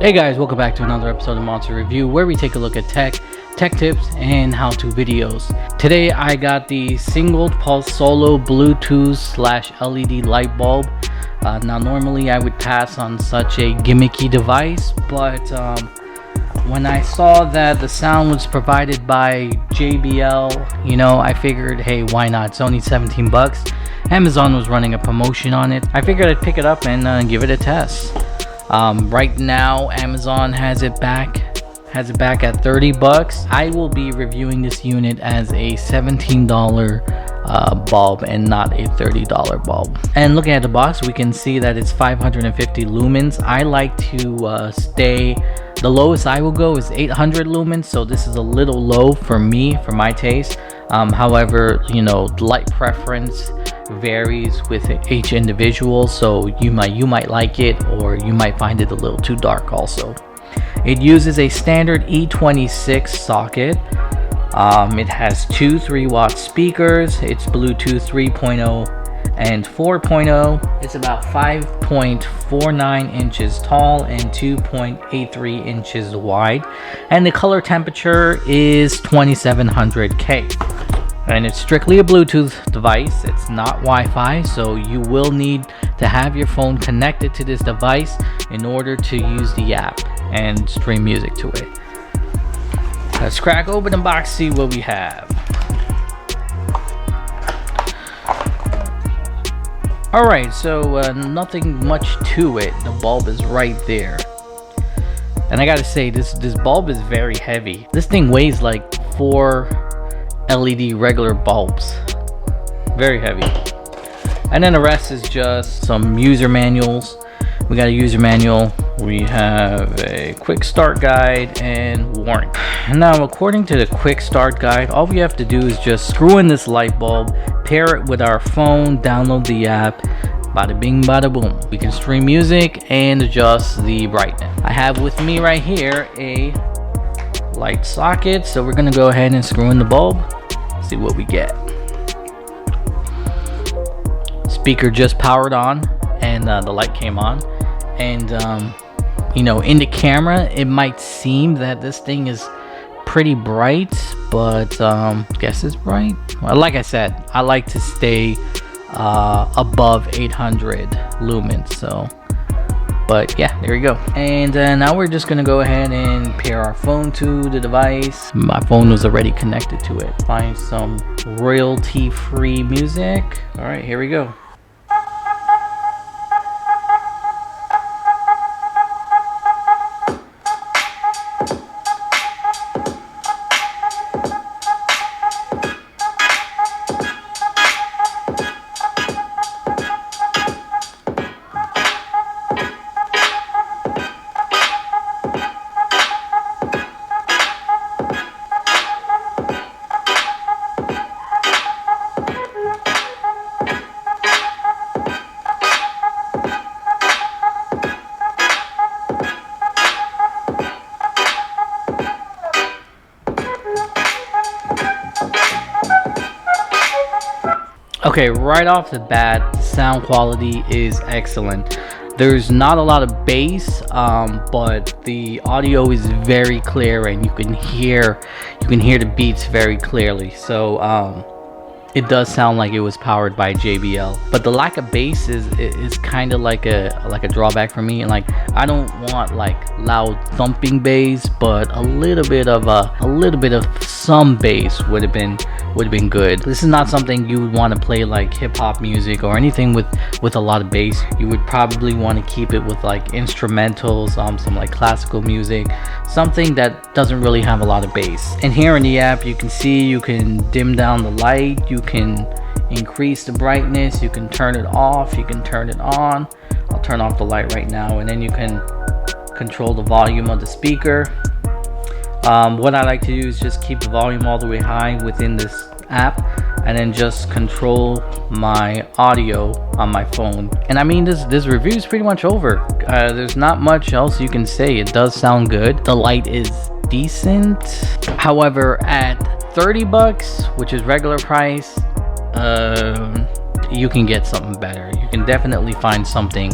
Hey guys, welcome back to another episode of Monster Review, where we take a look at tech tips, and how-to videos. Today I got the Sengled Pulse Solo Bluetooth / LED light bulb. Now normally I would pass on such a gimmicky device, but when I saw that the sound was provided by JBL, I figured, hey, why not? It's only 17 bucks. Amazon was running a promotion on it. I figured I'd pick it up and give it a test. Right now Amazon has it back at 30 bucks. I will be reviewing this unit as a $17 bulb and not a $30 bulb. And looking at the box, we can see that it's 550 lumens. I like to stay, the lowest I will go is 800 lumens, so this is a little low for me, for my taste. However, light preference varies with each individual, so you might like it, or you might find it a little too dark also. It uses a standard E26 socket. It has two 3-watt speakers. It's Bluetooth 3.0 and 4.0. It's about 5.49 inches tall and 2.83 inches wide, and the color temperature is 2700K. And it's strictly a Bluetooth device. It's not Wi-Fi, so you will need to have your phone connected to this device in order to use the app and stream music to it. Let's crack open the box, see what we have. Alright, so nothing much to it. The bulb is right there. And I gotta say, this bulb is very heavy. This thing weighs like 4 LED regular bulbs. Very heavy. And then the rest is just some user manuals. We got a user manual, we have a quick start guide, and warranty. Now, according to the quick start guide, all we have to do is just screw in this light bulb, pair it with our phone, download the app, bada bing bada boom. We can stream music and adjust the brightness. I have with me right here a light socket, so we're gonna go ahead and screw in the bulb, see what we get. Speaker just powered on, and the light came on. And in the camera it might seem that this thing is pretty bright, but guess it's bright. Well, like I said, I like to stay above 800 lumens, so but yeah, there we go. And now we're just gonna go ahead and pair our phone to the device. My phone was already connected to it. Find some royalty-free music. All right, here we go. Okay, right off the bat, the sound quality is excellent. There's not a lot of bass, but the audio is very clear, and you can hear the beats very clearly. So it does sound like it was powered by JBL, but the lack of bass is kind of like a drawback for me. And like, I don't want like loud thumping bass, but a little bit of some bass would have been good. This is not something you would want to play like hip hop music or anything with a lot of bass. You would probably want to keep it with like instrumentals, some like classical music, something that doesn't really have a lot of bass. And here in the app, you can see you can dim down the light, you can increase the brightness, you can turn it off, you can turn it on. I'll turn off the light right now, and then you can control the volume of the speaker. What I like to do is just keep the volume all the way high within this app, and then just control my audio on my phone. And I mean, this review is pretty much over. There's not much else you can say. It does sound good. The light is decent. However, at 30 bucks, which is regular price, you can get something better. You can definitely find something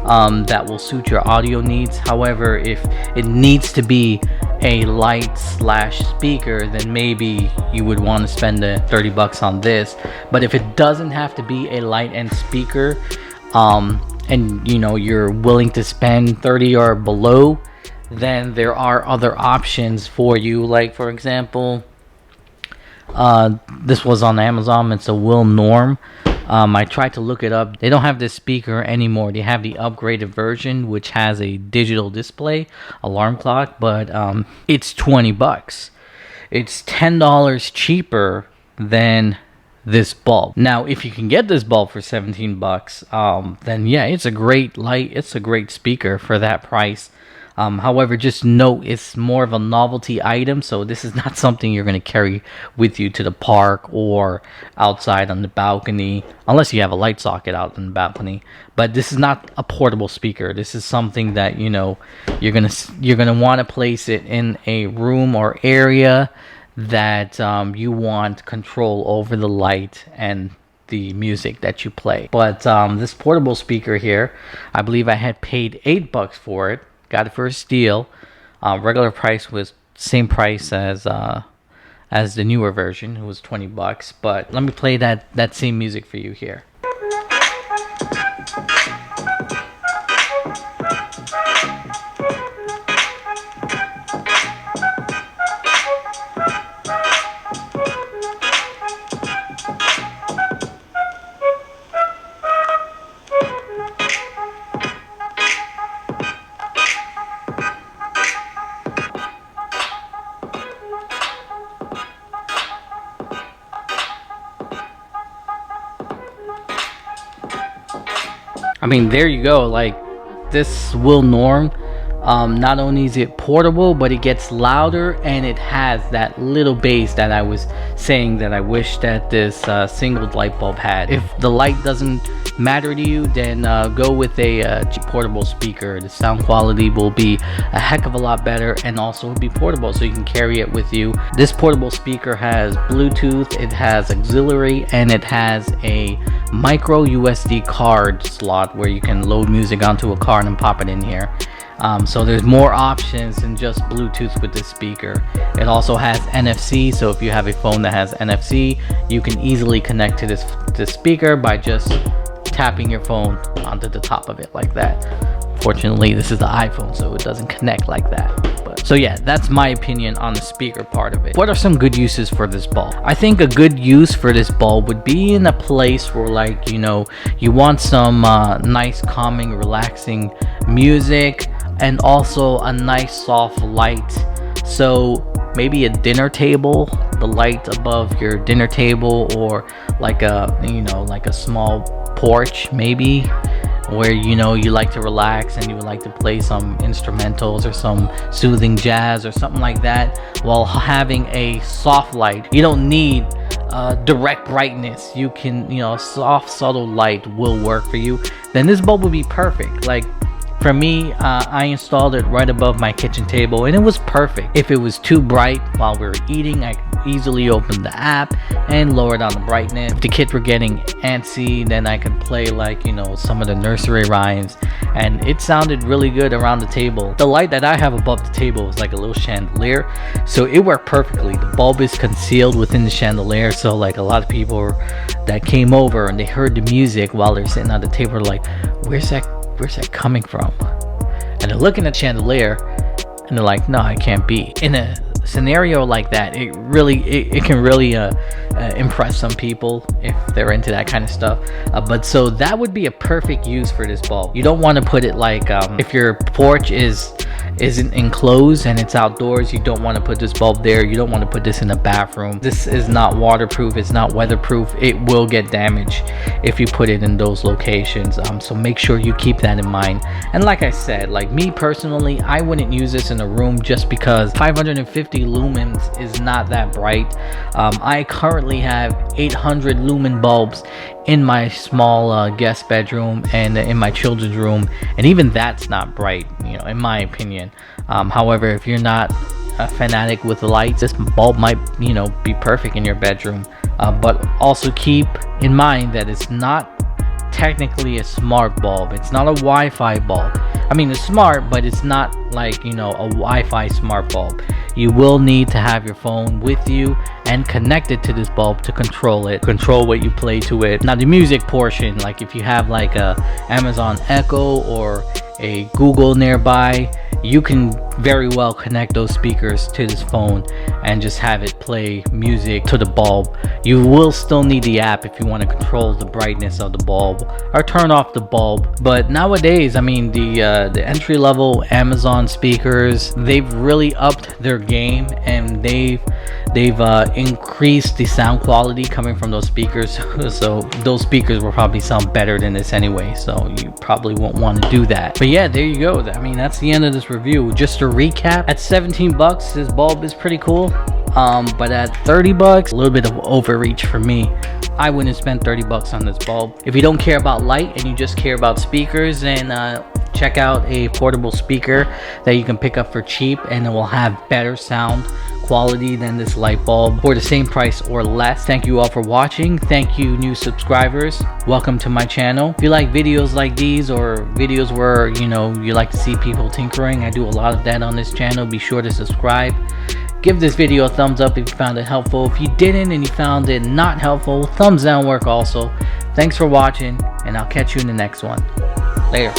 that will suit your audio needs. However, if it needs to be a light slash speaker, then maybe you would want to spend the 30 bucks on this. But if it doesn't have to be a light end speaker, and you know you're willing to spend 30 or below, then there are other options for you. Like for example, this was on Amazon. It's a Will Norm. I tried to look it up. They don't have this speaker anymore. They have the upgraded version, which has a digital display, alarm clock, but it's 20 bucks. It's $10 cheaper than this bulb. Now, if you can get this bulb for 17 bucks, then yeah, it's a great light. It's a great speaker for that price. However, just note it's more of a novelty item, so this is not something you're going to carry with you to the park or outside on the balcony, unless you have a light socket out in the balcony. But this is not a portable speaker. This is something that, you know, you're gonna want to place it in a room or area that you want control over the light and the music that you play. But this portable speaker here, I believe I had paid $8 for it. Got it for a steal. Regular price was same price as the newer version. It was 20 bucks. But let me play that same music for you here. I mean, there you go. Like, this Will Norm, not only is it portable, but it gets louder, and it has that little bass that I was saying that I wish that this Sengled light bulb had. If the light doesn't matter to you, then go with a cheap portable speaker. The sound quality will be a heck of a lot better, and also will be portable, so you can carry it with you. This portable speaker has Bluetooth, it has auxiliary, and it has a micro USB card slot where you can load music onto a card and pop it in here. So there's more options than just Bluetooth with this speaker. It also has NFC, so if you have a phone that has NFC, you can easily connect to this speaker by just tapping your phone onto the top of it like that. Fortunately, this is the iPhone, so it doesn't connect like that. So yeah, that's my opinion on the speaker part of it. What are some good uses for this bulb? I think a good use for this bulb would be in a place where, like, you know, you want some nice, calming, relaxing music, and also a nice soft light. So maybe a dinner table, the light above your dinner table, or like a, you know, like a small porch maybe, where, you know, you like to relax and you would like to play some instrumentals or some soothing jazz or something like that, while having a soft light. You don't need direct brightness. You can, you know, soft, subtle light will work for you. Then this bulb would be perfect. Like, for me, I installed it right above my kitchen table, and it was perfect. If it was too bright while we were eating, I could easily open the app and lower down the brightness. If the kids were getting antsy, then I could play, like, you know, some of the nursery rhymes, and it sounded really good around the table. The light that I have above the table is like a little chandelier, so it worked perfectly. The bulb is concealed within the chandelier, so like a lot of people that came over and they heard the music while they're sitting at the table are like, where's that coming from? And they're looking at the chandelier and they're like, no, I can't be. In a scenario like that, it can really impress some people if they're into that kind of stuff. But so that would be a perfect use for this bulb. You don't want to put it like if your porch isn't enclosed and it's outdoors, you don't want to put this bulb there. You don't want to put this in a bathroom. This is not waterproof, it's not weatherproof. It will get damaged if you put it in those locations. So make sure you keep that in mind. And like I said, like me personally, I wouldn't use this in a room just because 550 lumens is not that bright. I currently have 800 lumen bulbs in my small guest bedroom and in my children's room, and even that's not bright, you know, in my opinion. However, if you're not a fanatic with the lights, this bulb might, you know, be perfect in your bedroom. But also keep in mind that it's not technically a smart bulb. It's not a Wi-Fi bulb. I mean, it's smart, but it's not like, you know, a Wi-Fi smart bulb. You will need to have your phone with you and connected to this bulb to control it, control what you play to it. Now the music portion, like if you have like a Amazon Echo or a Google nearby, you can very well connect those speakers to this phone and just have it play music to the bulb. You will still need the app if you want to control the brightness of the bulb or turn off the bulb. But nowadays, I mean, the entry-level Amazon speakers, they've really upped their game, and they've increased the sound quality coming from those speakers. So those speakers will probably sound better than this anyway, so you probably won't want to do that. But yeah, there you go. I mean, that's the end of this review. Just to recap, at 17 bucks, this bulb is pretty cool. But at 30 bucks, a little bit of overreach for me. I wouldn't spend 30 bucks on this bulb. If you don't care about light and you just care about speakers, then check out a portable speaker that you can pick up for cheap, and it will have better sound quality than this light bulb for the same price or less. Thank you all for watching. Thank you, new subscribers. Welcome to my channel. If you like videos like these, or videos where, you know, you like to see people tinkering, I do a lot of that on this channel. Be sure to subscribe. Give this video a thumbs up if you found it helpful. If you didn't and you found it not helpful, thumbs down work also. Thanks for watching, and I'll catch you in the next one. Later.